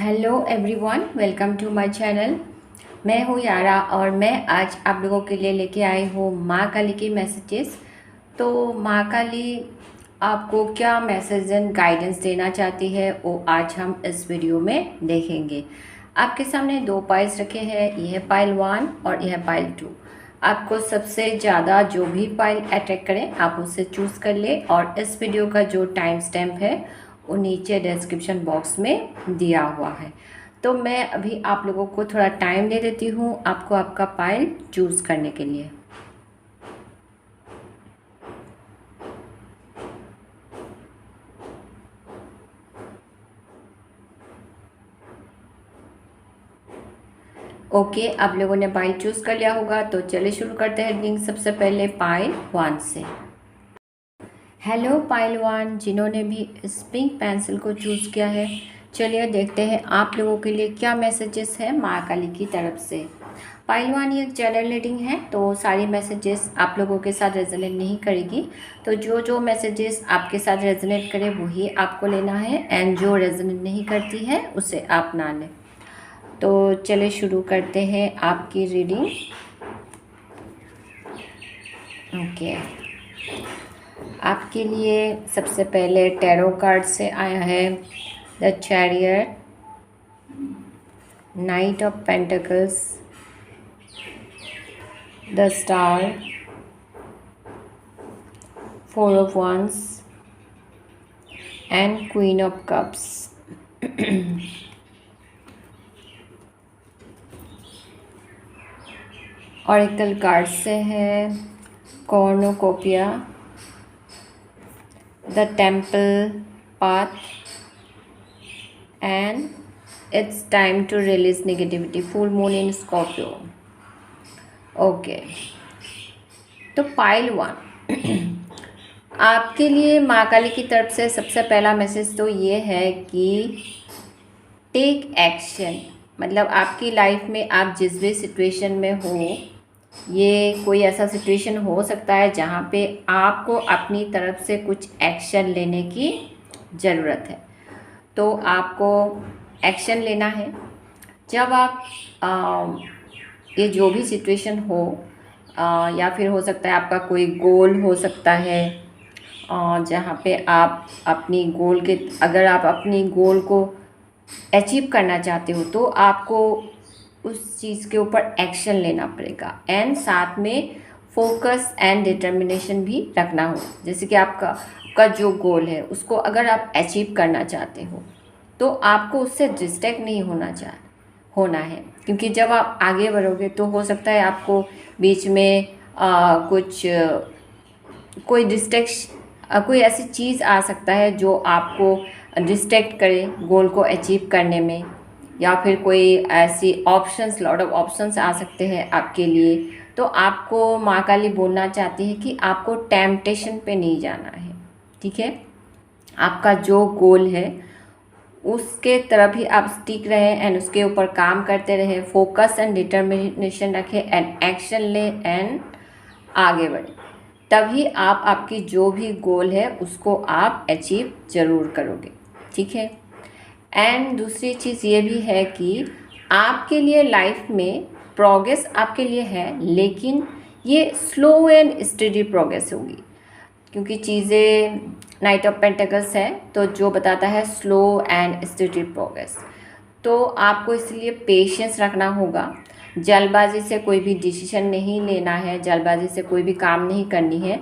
Hello everyone, welcome to my channel. मैं हूँ यारा और मैं आज आप लोगों के लिए लेके आई हूँ माँ काली की मैसेजेस। तो माँ काली आपको क्या मैसेज एंड गाइडेंस देना चाहती है वो आज हम इस वीडियो में देखेंगे। आपके सामने दो पाइल्स रखे हैं, यह पाइल 1 और यह पाइल 2। आपको सबसे ज़्यादा जो भी पाइल अट्रैक्ट करें आप उससे चूज़ कर ले और इस वीडियो का जो टाइम स्टैम्प है वो नीचे डिस्क्रिप्शन बॉक्स में दिया हुआ है। तो मैं अभी आप लोगों को थोड़ा टाइम दे देती हूँ आपको आपका पाइल चूज़ करने के लिए। ओके, आप लोगों ने पाइल चूज़ कर लिया होगा तो चलिए शुरू करते हैं रीडिंग। सबसे पहले पाइल 1 से। हेलो पाइल 1, जिन्होंने भी इस पिंक पेंसिल को चूज़ किया है, चलिए देखते हैं आप लोगों के लिए क्या मैसेजेस है माँ काली की तरफ से। पाइल 1 ये एक जनरल रीडिंग है, तो सारी मैसेजेस आप लोगों के साथ रेजोनेट नहीं करेगी। तो जो जो मैसेजेस आपके साथ रेजोनेट करे वही आपको लेना है एंड जो रेजोनेट नहीं करती है उसे आप ना लें। तो चलिए शुरू करते हैं आपकी रीडिंग। ओके, आपके लिए सबसे पहले टैरो कार्ड से आया है the chariot, knight of pentacles, the star, 4 of wands and queen of cups. Oracle card से है cornucopia, the temple path and it's time to release negativity, full moon in Scorpio. Okay, तो pile 1 आपके लिए माँ काली की तरफ से सबसे पहला मैसेज तो ये है कि टेक एक्शन। मतलब आपकी लाइफ में आप जिस भी सिचुएशन में हो, ये कोई ऐसा सिचुएशन हो सकता है जहाँ पे आपको अपनी तरफ से कुछ एक्शन लेने की ज़रूरत है। तो आपको एक्शन लेना है। जब आप ये जो भी सिचुएशन हो, या फिर हो सकता है आपका कोई गोल हो सकता है, जहाँ पे आप अपनी गोल के अगर आप अपनी गोल को अचीव करना चाहते हो तो आपको उस चीज़ के ऊपर एक्शन लेना पड़ेगा एंड साथ में फोकस एंड डिटर्मिनेशन भी रखना हो। जैसे कि आपका जो गोल है उसको अगर आप अचीव करना चाहते हो तो आपको उससे डिस्ट्रैक्ट नहीं होना है, क्योंकि जब आप आगे बढ़ोगे तो हो सकता है आपको बीच में कोई कोई ऐसी चीज़ आ सकता है जो आपको डिस्ट्रैक्ट करे गोल को अचीव करने में, या फिर कोई ऐसी लॉट ऑफ ऑप्शंस आ सकते हैं आपके लिए। तो आपको माँ काली बोलना चाहती है कि आपको टेम्पटेशन पे नहीं जाना है, ठीक है। आपका जो गोल है उसके तरफ ही आप स्टिक रहें एंड उसके ऊपर काम करते रहें, फोकस एंड डिटर्मिनेशन रखें एंड एक्शन लें एंड आगे बढ़ें। तभी आप आपकी जो भी गोल है उसको आप अचीव ज़रूर करोगे, ठीक है। एंड दूसरी चीज़ ये भी है कि आपके लिए लाइफ में प्रोग्रेस आपके लिए है, लेकिन ये स्लो एंड स्टडी प्रोग्रेस होगी, क्योंकि चीज़ें नाइट ऑफ पेंटिकल्स है तो जो बताता है स्लो एंड स्टडी प्रोग्रेस। तो आपको इसलिए पेशेंस रखना होगा। जल्दबाजी से कोई भी डिसीजन नहीं लेना है, जल्दबाजी से कोई भी काम नहीं करनी है।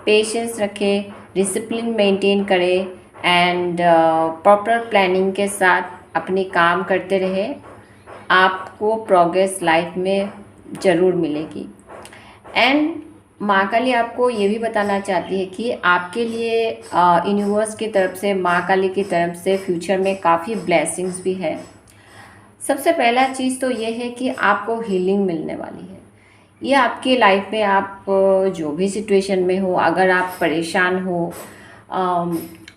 पेशेंस रखें, डिसिप्लिन मेंटेन करें एंड प्रॉपर प्लानिंग के साथ अपने काम करते रहें। आपको प्रोग्रेस लाइफ में ज़रूर मिलेगी। एंड माँ काली आपको ये भी बताना चाहती है कि आपके लिए यूनिवर्स की तरफ से, माँ काली की तरफ से फ्यूचर में काफ़ी ब्लेसिंग्स भी है। सबसे पहला चीज़ तो ये है कि आपको हीलिंग मिलने वाली है। ये आपकी लाइफ में आप जो भी सिचुएशन में हो, अगर आप परेशान हो,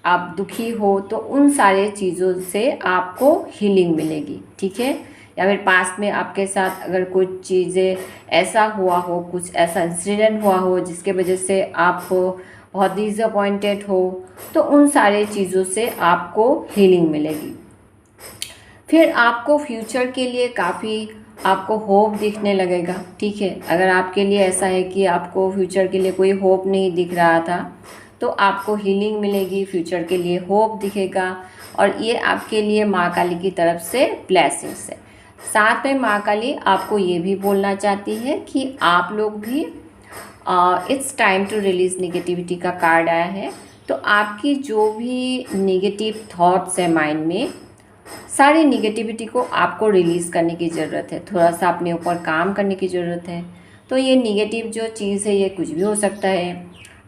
आप दुखी हो, तो उन सारे चीज़ों से आपको हीलिंग मिलेगी, ठीक है। या फिर पास्ट में आपके साथ अगर कुछ चीज़ें ऐसा हुआ हो, कुछ ऐसा इंसिडेंट हुआ हो जिसके वजह से आप बहुत डिसअपॉइंटेड हो, तो उन सारे चीज़ों से आपको हीलिंग मिलेगी। फिर आपको फ्यूचर के लिए काफ़ी आपको होप दिखने लगेगा। ठीक है, अगर आपके लिए ऐसा है कि आपको फ्यूचर के लिए कोई होप नहीं दिख रहा था, तो आपको हीलिंग मिलेगी, फ्यूचर के लिए होप दिखेगा, और ये आपके लिए माँ काली की तरफ से ब्लेसिंग्स है। साथ में माँ काली आपको ये भी बोलना चाहती है कि आप लोग भी it's time to release negativity का कार्ड आया है, तो आपकी जो भी निगेटिव थॉट्स है माइंड में, सारी निगेटिविटी को आपको रिलीज़ करने की ज़रूरत है, थोड़ा सा अपने ऊपर काम करने की ज़रूरत है। तो ये निगेटिव जो चीज़ है ये कुछ भी हो सकता है,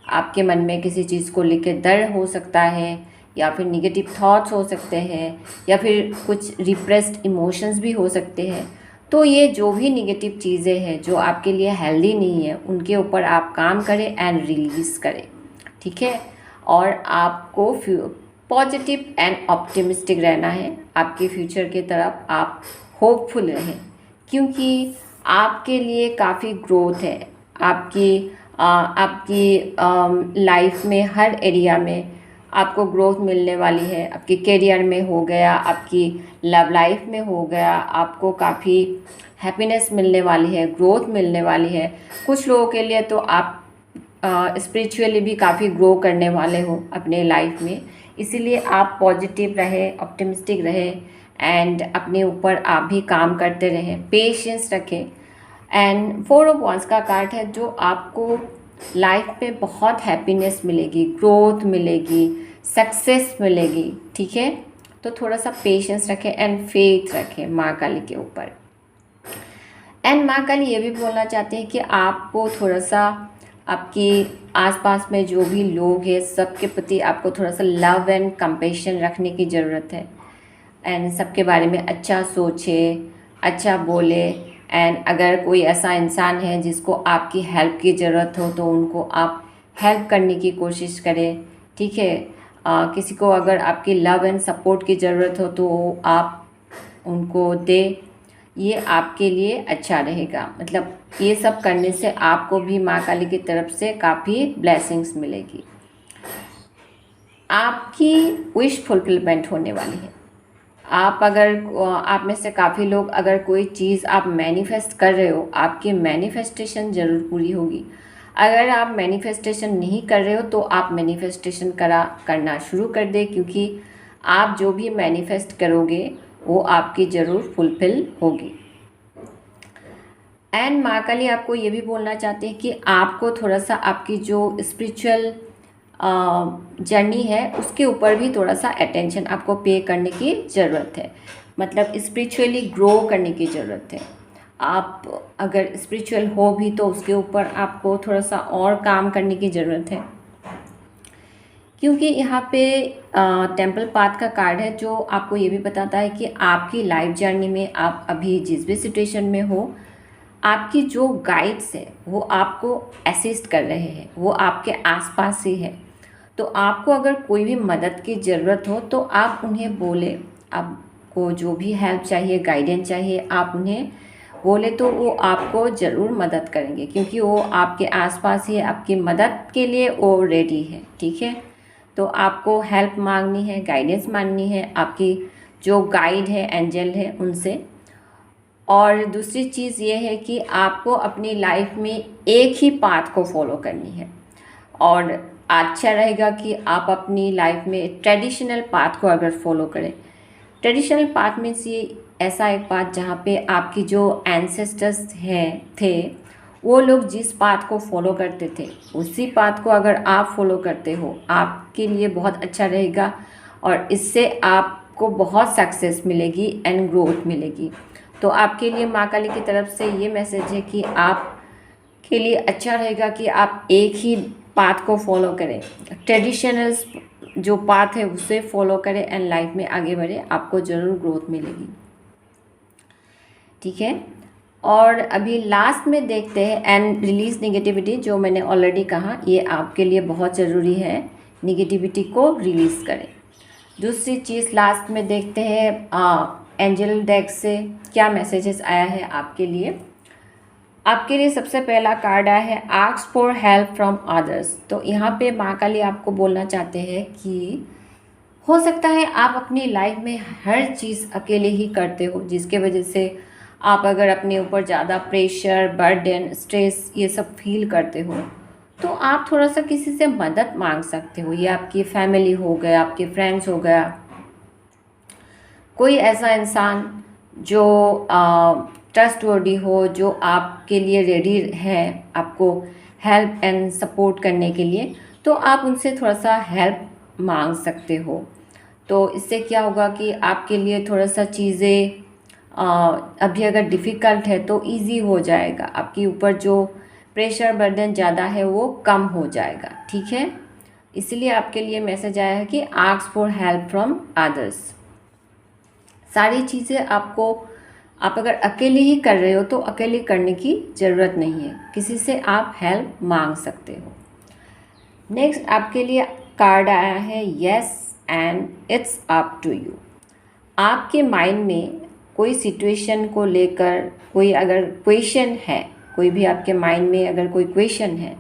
आपके मन में किसी चीज़ को लेकर डर हो सकता है, या फिर निगेटिव थॉट्स हो सकते हैं, या फिर कुछ रिप्रेस्ड इमोशंस भी हो सकते हैं। तो ये जो भी निगेटिव चीज़ें हैं जो आपके लिए हेल्दी नहीं है, उनके ऊपर आप काम करें एंड रिलीज़ करें। ठीक है, और आपको पॉजिटिव एंड ऑप्टिमिस्टिक रहना है, आपके फ्यूचर की तरफ आप होपफुल रहें, क्योंकि आपके लिए काफ़ी ग्रोथ है। आपकी लाइफ में हर एरिया में आपको ग्रोथ मिलने वाली है। आपके करियर में हो गया, आपकी लव लाइफ में हो गया, आपको काफ़ी हैप्पीनेस मिलने वाली है, ग्रोथ मिलने वाली है। कुछ लोगों के लिए तो आप स्पिरिचुअली भी काफ़ी ग्रो करने वाले हो अपने लाइफ में, इसीलिए आप पॉजिटिव रहे, ऑप्टिमिस्टिक रहे, एंड अपने ऊपर आप भी काम करते रहें, पेशेंस रखें। एंड 4 ऑफ वांड्स का कार्ड है जो आपको लाइफ में बहुत हैप्पीनेस मिलेगी, ग्रोथ मिलेगी, सक्सेस मिलेगी। ठीक है, तो थोड़ा सा पेशेंस रखें एंड फेथ रखें माँ काली के ऊपर। एंड माँ काली ये भी बोलना चाहते हैं कि आपको थोड़ा सा आपके आसपास में जो भी लोग हैं सबके प्रति आपको थोड़ा सा लव एंड कंपैशन रखने की ज़रूरत है, एंड सबके बारे में अच्छा सोचे, अच्छा बोले। एंड अगर कोई ऐसा इंसान है जिसको आपकी हेल्प की ज़रूरत हो तो उनको आप हेल्प करने की कोशिश करें। ठीक है, किसी को अगर आपकी लव एंड सपोर्ट की ज़रूरत हो तो आप उनको दे, ये आपके लिए अच्छा रहेगा। मतलब ये सब करने से आपको भी माँ काली की तरफ से काफ़ी ब्लेसिंग्स मिलेगी, आपकी विश फुलफिलमेंट होने वाली है। आप में से काफ़ी लोग अगर कोई चीज़ आप मैनिफेस्ट कर रहे हो, आपकी मैनिफेस्टेशन ज़रूर पूरी होगी। अगर आप मैनिफेस्टेशन नहीं कर रहे हो तो आप मैनिफेस्टेशन करना शुरू कर दें, क्योंकि आप जो भी मैनिफेस्ट करोगे वो आपकी ज़रूर फुलफिल होगी। एंड माँ काली आपको ये भी बोलना चाहते हैं कि आपको थोड़ा सा आपकी जो स्पिरिचुअल जर्नी है उसके ऊपर भी थोड़ा सा अटेंशन आपको पे करने की ज़रूरत है, मतलब स्पिरिचुअली ग्रो करने की ज़रूरत है। आप अगर स्पिरिचुअल हो भी तो उसके ऊपर आपको थोड़ा सा और काम करने की ज़रूरत है, क्योंकि यहाँ पे टेम्पल पाथ का कार्ड है जो आपको ये भी बताता है कि आपकी लाइफ जर्नी में आप अभी जिस भी सिचुएशन में हो, आपकी जो गाइड्स है वो आपको असिस्ट कर रहे हैं, वो आपके आसपास ही है। तो आपको अगर कोई भी मदद की ज़रूरत हो तो आप उन्हें बोले, आपको जो भी हेल्प चाहिए, गाइडेंस चाहिए, आप उन्हें बोले तो वो आपको ज़रूर मदद करेंगे, क्योंकि वो आपके आसपास ही आपकी मदद के लिए वो रेडी है। ठीक है, तो आपको हेल्प मांगनी है, गाइडेंस मांगनी है आपकी जो गाइड है, एंजल है, उनसे। और दूसरी चीज़ ये है कि आपको अपनी लाइफ में एक ही पाथ को फॉलो करनी है, और अच्छा रहेगा कि आप अपनी लाइफ में ट्रेडिशनल पाथ को अगर फॉलो करें। ट्रेडिशनल पाथ मीन्स ये ऐसा एक पाथ जहाँ पे आपकी जो एंसेस्टर्स थे वो लोग जिस पाथ को फॉलो करते थे उसी पाथ को अगर आप फॉलो करते हो, आपके लिए बहुत अच्छा रहेगा, और इससे आपको बहुत सक्सेस मिलेगी एंड ग्रोथ मिलेगी। तो आपके लिए माँ काली की तरफ से ये मैसेज है कि आपके लिए अच्छा रहेगा कि आप एक ही पाथ को फॉलो करें, ट्रेडिशनल जो पाथ है उसे फॉलो करें एंड लाइफ में आगे बढ़े, आपको ज़रूर ग्रोथ मिलेगी। ठीक है, और अभी लास्ट में देखते हैं एंड रिलीज नेगेटिविटी, जो मैंने ऑलरेडी कहा ये आपके लिए बहुत ज़रूरी है, नेगेटिविटी को रिलीज़ करें। दूसरी चीज़ लास्ट में देखते हैं एंजल डेक से क्या मैसेजेस आया है आपके लिए। आपके लिए सबसे पहला कार्ड आया है ask for help from others. तो यहाँ पे माँ काली आपको बोलना चाहते हैं कि हो सकता है आप अपनी लाइफ में हर चीज़ अकेले ही करते हो, जिसके वजह से आप अगर अपने ऊपर ज़्यादा प्रेशर, बर्डन, स्ट्रेस ये सब फील करते हो, तो आप थोड़ा सा किसी से मदद मांग सकते हो। ये आपकी फैमिली हो गया, आपके फ्रेंड्स हो गया, कोई ऐसा इंसान जो ट्रस्टवर्दी हो, जो आपके लिए रेडी है आपको हेल्प एंड सपोर्ट करने के लिए, तो आप उनसे थोड़ा सा हेल्प मांग सकते हो। तो इससे क्या होगा कि आपके लिए थोड़ा सा चीज़ें अभी अगर डिफ़िकल्ट है तो इजी हो जाएगा, आपके ऊपर जो प्रेशर बर्डन ज़्यादा है वो कम हो जाएगा, ठीक है। इसलिए आपके लिए मैसेज आया है कि ask for help from others. सारी चीज़ें आपको, आप अगर अकेले ही कर रहे हो तो अकेले करने की ज़रूरत नहीं है, किसी से आप हेल्प मांग सकते हो। नेक्स्ट आपके लिए कार्ड आया है yes and it's up to you. आपके माइंड में कोई सिचुएशन को लेकर कोई अगर क्वेश्चन है, कोई भी आपके माइंड में अगर कोई क्वेश्चन है,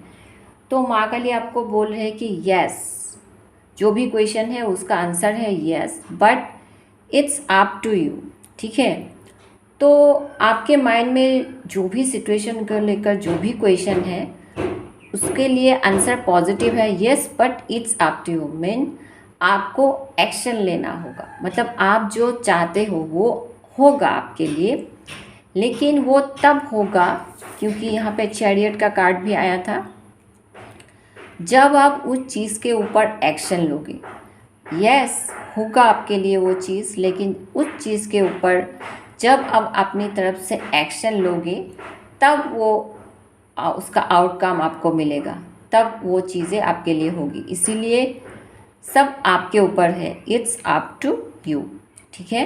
तो माँ काली आपको बोल रहे हैं कि यस, जो भी क्वेश्चन है उसका आंसर है yes, but it's up to you, ठीक है। तो आपके माइंड में जो भी सिचुएशन को लेकर जो भी क्वेश्चन है, उसके लिए आंसर पॉजिटिव है yes, but it's up to you mean आपको एक्शन लेना होगा। मतलब आप जो चाहते हो वो होगा आपके लिए, लेकिन वो तब होगा, क्योंकि यहाँ पे चैरियट का कार्ड भी आया था, जब आप उस चीज़ के ऊपर एक्शन लोगे। यस होगा आपके लिए वो चीज़, लेकिन उस चीज़ के ऊपर जब आप अपनी तरफ से एक्शन लोगे, तब वो उसका आउटकम आपको मिलेगा, तब वो चीज़ें आपके लिए होगी। इसीलिए सब आपके ऊपर है, इट्स अप टू यू, ठीक है।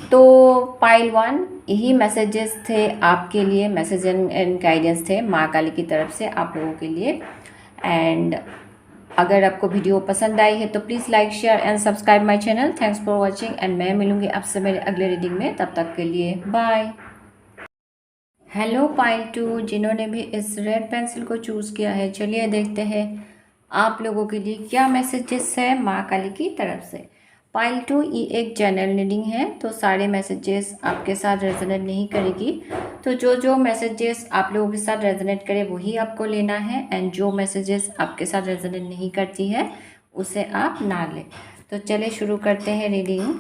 तो पाइल 1 यही मैसेजेस थे आपके लिए, मैसेज एंड गाइडेंस थे माँ काली की तरफ से आप लोगों के लिए। एंड अगर आपको वीडियो पसंद आई है तो please like, share and subscribe my channel. Thanks for watching and मैं मिलूँगी आपसे मेरे अगले रीडिंग में, तब तक के लिए बाय। हेलो पाइल 2, जिन्होंने भी इस रेड पेंसिल को चूज़ किया है, चलिए देखते हैं आप लोगों के लिए क्या मैसेजेस है माँ काली की तरफ से। पाइल 2 ये एक जनरल रीडिंग है, तो सारे मैसेजेस आपके साथ रेजोनेट नहीं करेगी। तो जो जो मैसेजेस आप लोगों के साथ रेजोनेट करे वही आपको लेना है, एंड जो मैसेजेस आपके साथ रेजोनेट नहीं करती है उसे आप ना लें। तो चलिए शुरू करते हैं रीडिंग।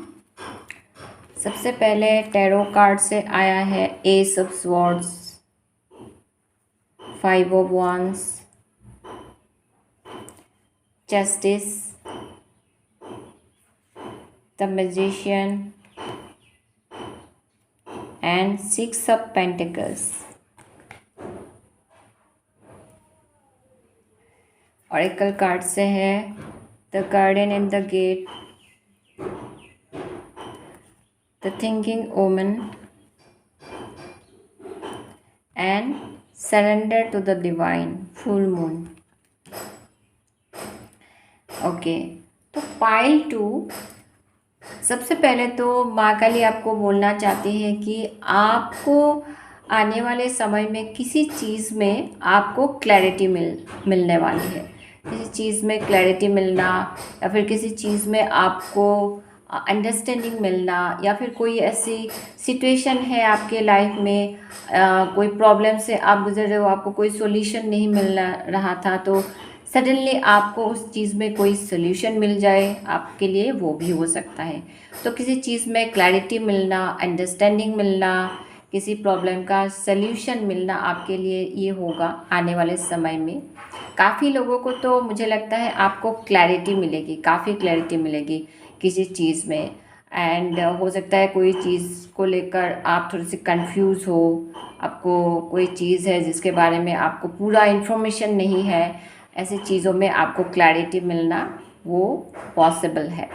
सबसे पहले टैरो कार्ड से आया है ace of swords, 5 of wands, justice, the magician and 6 of pentacles. Oracle card से है the garden in the gate, the thinking woman and surrender to the divine, full moon. Okay, तो pile 2 सबसे पहले तो माँ काली आपको बोलना चाहती है कि आपको आने वाले समय में किसी चीज़ में आपको क्लैरिटी मिलने वाली है। किसी चीज़ में क्लैरिटी मिलना, या फिर किसी चीज़ में आपको अंडरस्टैंडिंग मिलना, या फिर कोई ऐसी सिचुएशन है आपके लाइफ में, कोई प्रॉब्लम से आप गुजर रहे हो, आपको कोई सॉल्यूशन नहीं मिल रहा था, तो सडनली आपको उस चीज़ में कोई सोल्यूशन मिल जाए आपके लिए, वो भी हो सकता है। तो किसी चीज़ में क्लैरिटी मिलना, अंडरस्टैंडिंग मिलना, किसी प्रॉब्लम का सल्यूशन मिलना आपके लिए ये होगा आने वाले समय में। काफ़ी लोगों को तो मुझे लगता है आपको क्लैरिटी मिलेगी, काफ़ी क्लैरिटी मिलेगी किसी चीज़ में। एंड हो सकता है कोई चीज़ को लेकर आप थोड़े से कंफ्यूज हो, आपको कोई चीज़ है जिसके बारे में आपको पूरा इन्फॉर्मेशन नहीं है, ऐसी चीज़ों में आपको क्लैरिटी मिलना वो पॉसिबल है।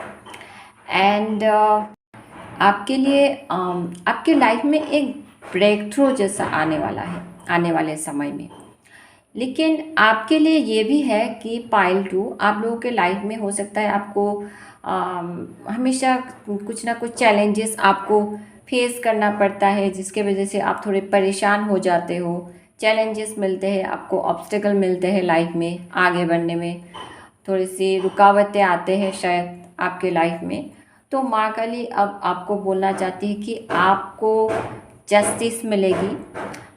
एंड आपके लिए आपके लाइफ में एक ब्रेक थ्रू जैसा आने वाला है आने वाले समय में। लेकिन आपके लिए ये भी है कि पाइल 2 आप लोगों के लाइफ में हो सकता है आपको हमेशा कुछ ना कुछ चैलेंजेस आपको फेस करना पड़ता है, जिसके वजह से आप थोड़े परेशान हो जाते हो। चैलेंजेस मिलते हैं आपको, ऑब्स्टेकल मिलते हैं लाइफ में, आगे बढ़ने में थोड़ी सी रुकावटें आते हैं शायद आपके लाइफ में, तो माँ काली अब आपको बोलना चाहती है कि आपको जस्टिस मिलेगी।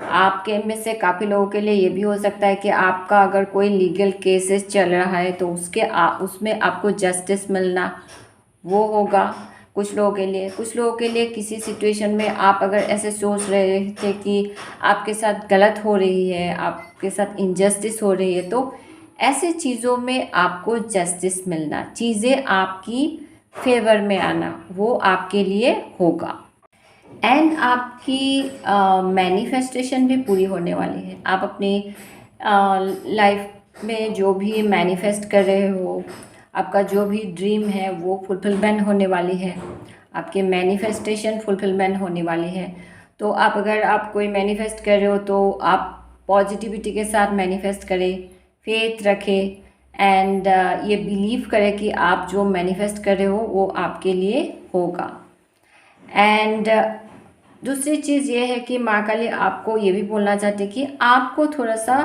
आपके में से काफ़ी लोगों के लिए ये भी हो सकता है कि आपका अगर कोई लीगल केसेस चल रहा है तो उसमें आपको जस्टिस मिलना वो होगा। कुछ लोगों के लिए किसी सिचुएशन में आप अगर ऐसे सोच रहे थे कि आपके साथ गलत हो रही है, आपके साथ इनजस्टिस हो रही है, तो ऐसे चीज़ों में आपको जस्टिस मिलना, चीज़ें आपकी फेवर में आना, वो आपके लिए होगा। एंड आपकी मैनिफेस्टेशन भी पूरी होने वाली है। आप अपनी लाइफ में जो भी मैनिफेस्ट कर रहे हो, आपका जो भी ड्रीम है वो फुलफिलमेंट होने वाली है, आपके मैनिफेस्टेशन फुलफिलमेंट होने वाली है। तो अगर आप कोई मैनिफेस्ट कर रहे हो तो आप पॉजिटिविटी के साथ मैनिफेस्ट करें, फेथ रखें, एंड ये बिलीव करें कि आप जो मैनिफेस्ट कर रहे हो वो आपके लिए होगा। एंड दूसरी चीज़ ये है कि माँ काली आपको ये भी बोलना चाहती है कि आपको थोड़ा सा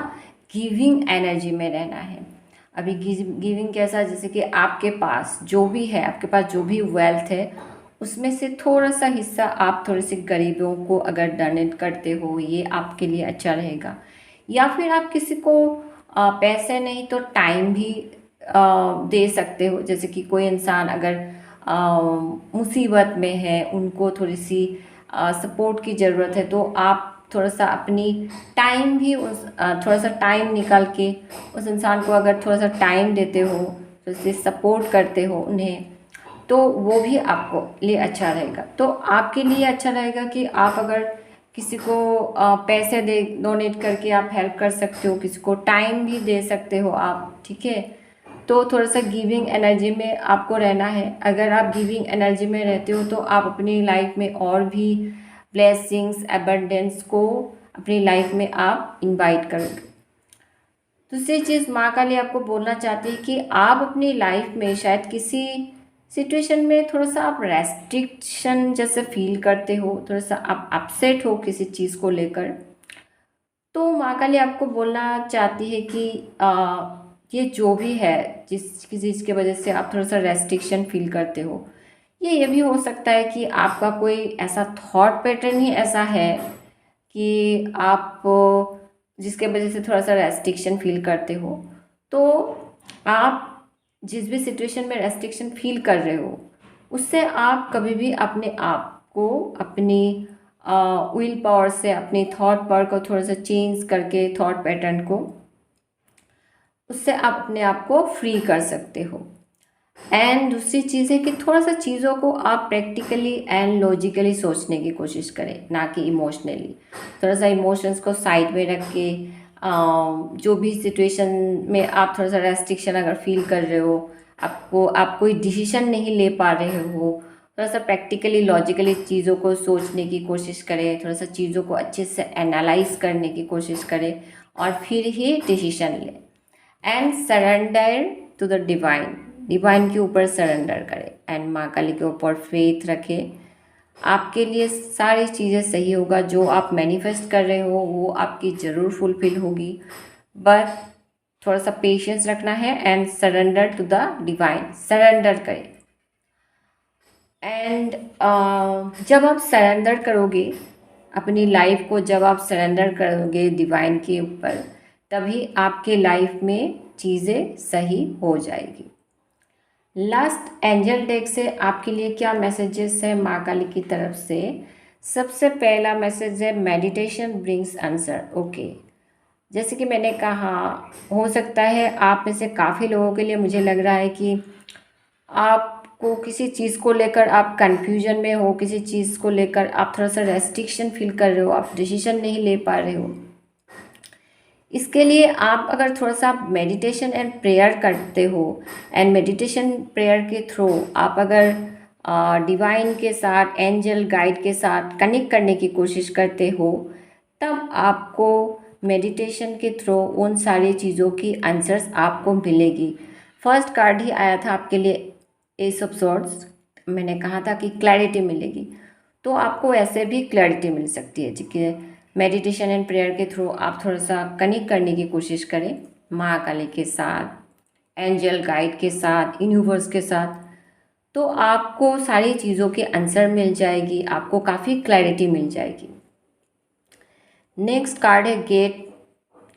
गिविंग एनर्जी में रहना है। अभी गिविंग कैसा, जैसे कि आपके पास जो भी है, आपके पास जो भी वेल्थ है उसमें से थोड़ा सा हिस्सा आप थोड़े से गरीबों को अगर डोनेट करते हो, ये आपके लिए अच्छा रहेगा। या फिर आप किसी को पैसे नहीं तो टाइम भी दे सकते हो। जैसे कि कोई इंसान अगर मुसीबत में है, उनको थोड़ी सी सपोर्ट की ज़रूरत है, तो आप थोड़ा सा अपनी टाइम भी थोड़ा सा टाइम निकाल के उस इंसान को अगर थोड़ा सा टाइम देते हो, तो उससे सपोर्ट करते हो उन्हें, तो वो भी आपको लिए अच्छा रहेगा। तो आपके लिए अच्छा रहेगा कि आप अगर किसी को पैसे दे डोनेट करके आप हेल्प कर सकते हो, किसी को टाइम भी दे सकते हो आप, ठीक है। तो थोड़ा सा गिविंग एनर्जी में आपको रहना है। अगर आप गिविंग एनर्जी में रहते हो तो आप अपनी लाइफ में और भी ब्लेसिंग्स, एबंडेंस को अपनी लाइफ में आप इनवाइट करोगे। दूसरी चीज़ माँ काली आपको बोलना चाहती है कि आप अपनी लाइफ में शायद किसी सिचुएशन में थोड़ा सा आप रेस्ट्रिक्शन जैसे फील करते हो, थोड़ा सा आप अपसेट हो किसी चीज़ को लेकर। तो माँ काली आपको बोलना चाहती है कि ये जो भी है, जिस किसी चीज़ की वजह से आप थोड़ा सा रेस्ट्रिक्शन फील करते हो, ये भी हो सकता है कि आपका कोई ऐसा थॉट पैटर्न ही ऐसा है कि आप जिसके वजह से थोड़ा सा रेस्ट्रिक्शन फील करते हो। तो आप जिस भी सिचुएशन में रेस्ट्रिक्शन फील कर रहे हो, उससे आप कभी भी अपने आप को अपनी विल पावर से, अपनी थॉट पावर को थोड़ा सा चेंज करके, थॉट पैटर्न को, उससे आप अपने आप को फ्री कर सकते हो। एंड दूसरी चीज़ है कि थोड़ा सा चीज़ों को आप प्रैक्टिकली एंड लॉजिकली सोचने की कोशिश करें, ना कि इमोशनली। थोड़ा सा इमोशंस को साइड में रख के जो भी सिचुएशन में आप थोड़ा सा रेस्ट्रिक्शन अगर फील कर रहे हो, आप कोई डिसीजन नहीं ले पा रहे हो, थोड़ा सा प्रैक्टिकली लॉजिकली चीज़ों को सोचने की कोशिश करें, थोड़ा सा चीज़ों को अच्छे से एनालाइज करने की कोशिश करें और फिर ही डिसीजन लें। And surrender to the divine के ऊपर सरेंडर करें एंड माँ काली के ऊपर फेथ रखें। आपके लिए सारी चीज़ें सही होगा, जो आप मैनिफेस्ट कर रहे हो वो आपकी ज़रूर फुलफिल होगी। बस थोड़ा सा पेशेंस रखना है and surrender to the divine, surrender करें। एंड जब आप सरेंडर करोगे अपनी लाइफ को, जब आप सरेंडर करोगे डिवाइन के ऊपर, तभी आपके लाइफ में चीज़ें सही हो जाएगी। लास्ट एंजल डेक से आपके लिए क्या मैसेजेस है माँ काली की तरफ से? सबसे पहला मैसेज है मेडिटेशन ब्रिंग्स आंसर। ओके, जैसे कि मैंने कहा, हो सकता है आप में से काफ़ी लोगों के लिए मुझे लग रहा है कि आपको किसी चीज़ को लेकर आप कंफ्यूजन में हो, किसी चीज़ को लेकर आप थोड़ा सा रेस्ट्रिक्शन फील कर रहे हो, आप डिसीजन नहीं ले पा रहे हो। इसके लिए आप अगर थोड़ा सा मेडिटेशन एंड प्रेयर करते हो, एंड मेडिटेशन प्रेयर के थ्रू आप अगर डिवाइन के साथ, एंजल गाइड के साथ कनेक्ट करने की कोशिश करते हो, तब आपको मेडिटेशन के थ्रू उन सारी चीज़ों की आंसर्स आपको मिलेगी। फर्स्ट कार्ड ही आया था आपके लिए, एस ऑफ सॉर्ड्स। मैंने कहा था कि क्लैरिटी मिलेगी, तो आपको ऐसे भी क्लैरिटी मिल सकती है। ठीक है, मेडिटेशन एंड प्रेयर के थ्रू आप थोड़ा सा कनेक्ट करने की कोशिश करें माँ काली के साथ, एंजल गाइड के साथ, यूनिवर्स के साथ। तो आपको सारी चीज़ों के आंसर मिल जाएगी, आपको काफ़ी क्लैरिटी मिल जाएगी। नेक्स्ट कार्ड है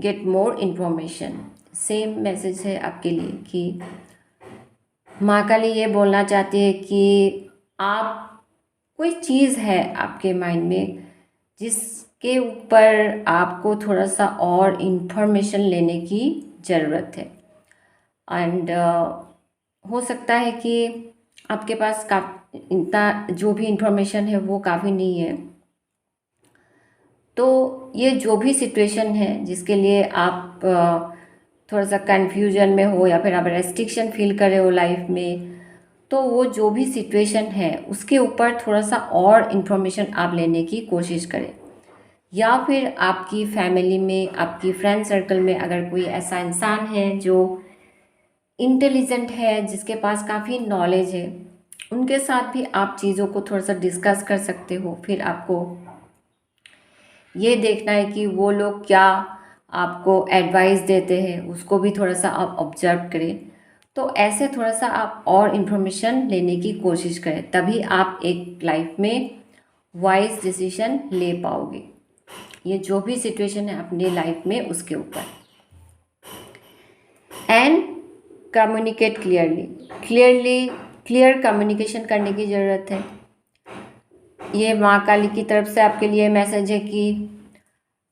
get more information. Same message है आपके लिए कि माँ काली ये बोलना चाहती है कि आप कोई चीज़ है आपके माइंड में जिसके ऊपर आपको थोड़ा सा और इन्फॉर्मेशन लेने की ज़रूरत है। एंड हो सकता है कि आपके पास इतना जो भी इन्फॉर्मेशन है वो काफ़ी नहीं है। तो ये जो भी सिचुएशन है जिसके लिए आप थोड़ा सा कन्फ्यूजन में हो या फिर आप रेस्ट्रिक्शन फील कर रहे हो लाइफ में, तो वो जो भी सिचुएशन है उसके ऊपर थोड़ा सा और इन्फॉर्मेशन आप लेने की कोशिश करें। या फिर आपकी फैमिली में, आपकी फ्रेंड सर्कल में अगर कोई ऐसा इंसान है जो इंटेलिजेंट है, जिसके पास काफ़ी नॉलेज है, उनके साथ भी आप चीज़ों को थोड़ा सा डिस्कस कर सकते हो। फिर आपको ये देखना है कि वो लोग क्या आपको एडवाइस देते हैं, उसको भी थोड़ा सा आप ऑब्जर्व करें। तो ऐसे थोड़ा सा आप और इन्फॉर्मेशन लेने की कोशिश करें, तभी आप एक लाइफ में वाइज डिसीजन ले पाओगे। ये जो भी सिचुएशन है अपनी लाइफ में उसके ऊपर। एंड कम्युनिकेट क्लियर कम्युनिकेशन करने की ज़रूरत है। ये माँ काली की तरफ से आपके लिए मैसेज है कि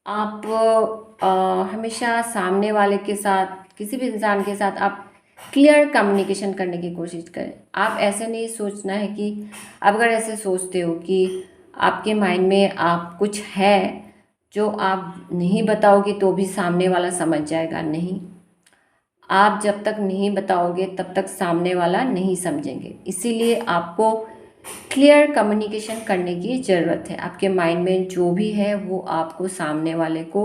आप हमेशा सामने वाले के साथ, किसी भी इंसान के साथ आप क्लियर कम्युनिकेशन करने की कोशिश करें। आप ऐसे नहीं सोचना है कि आप अगर ऐसे सोचते हो कि आपके माइंड में आप कुछ है जो आप नहीं बताओगे तो भी सामने वाला समझ जाएगा, नहीं। आप जब तक नहीं बताओगे तब तक सामने वाला नहीं समझेंगे। इसीलिए आपको क्लियर कम्युनिकेशन करने की ज़रूरत है। आपके माइंड में जो भी है वो आपको सामने वाले को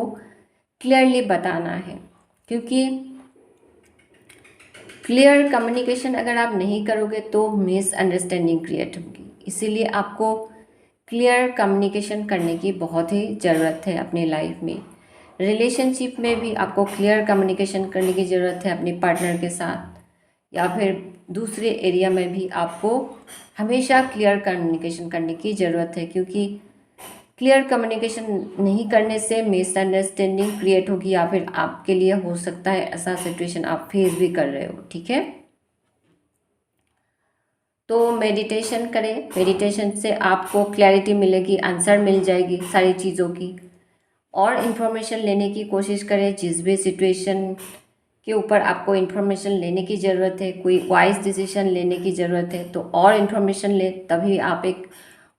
क्लियरली बताना है, क्योंकि क्लियर कम्युनिकेशन अगर आप नहीं करोगे तो मिसअंडरस्टैंडिंग क्रिएट होगी। इसीलिए आपको क्लियर कम्युनिकेशन करने की बहुत ही ज़रूरत है अपनी लाइफ में। रिलेशनशिप में भी आपको क्लियर कम्युनिकेशन करने की ज़रूरत है अपने पार्टनर के साथ, या फिर दूसरे एरिया में भी आपको हमेशा क्लियर कम्युनिकेशन करने की ज़रूरत है, क्योंकि क्लियर कम्युनिकेशन नहीं करने से मिसअंडरस्टैंडिंग क्रिएट होगी, या फिर आपके लिए हो सकता है ऐसा सिचुएशन आप फेस भी कर रहे हो। ठीक है, तो मेडिटेशन करें। मेडिटेशन से आपको क्लैरिटी मिलेगी, आंसर मिल जाएगी सारी चीज़ों की। और इन्फॉर्मेशन लेने की कोशिश करें, जिस भी सिचुएशन के ऊपर आपको इन्फॉर्मेशन लेने की ज़रूरत है, कोई वाइज डिसीजन लेने की ज़रूरत है, तो और इन्फॉर्मेशन ले, तभी आप एक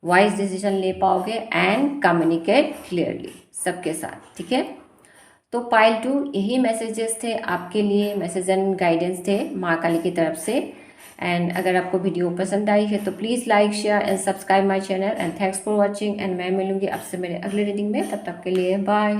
वाइज डिसीजन ले पाओगे। एंड कम्युनिकेट क्लियरली सबके साथ। ठीक है, तो पाइल 2 यही मैसेजेस थे आपके लिए, मैसेज एंड गाइडेंस थे माँ काली की तरफ से। एंड अगर आपको वीडियो पसंद आई है तो please like, share and subscribe my channel. And thanks for watching. And मैं मिलूंगी आपसे मेरे अगले रीडिंग में, तब तक के लिए बाय।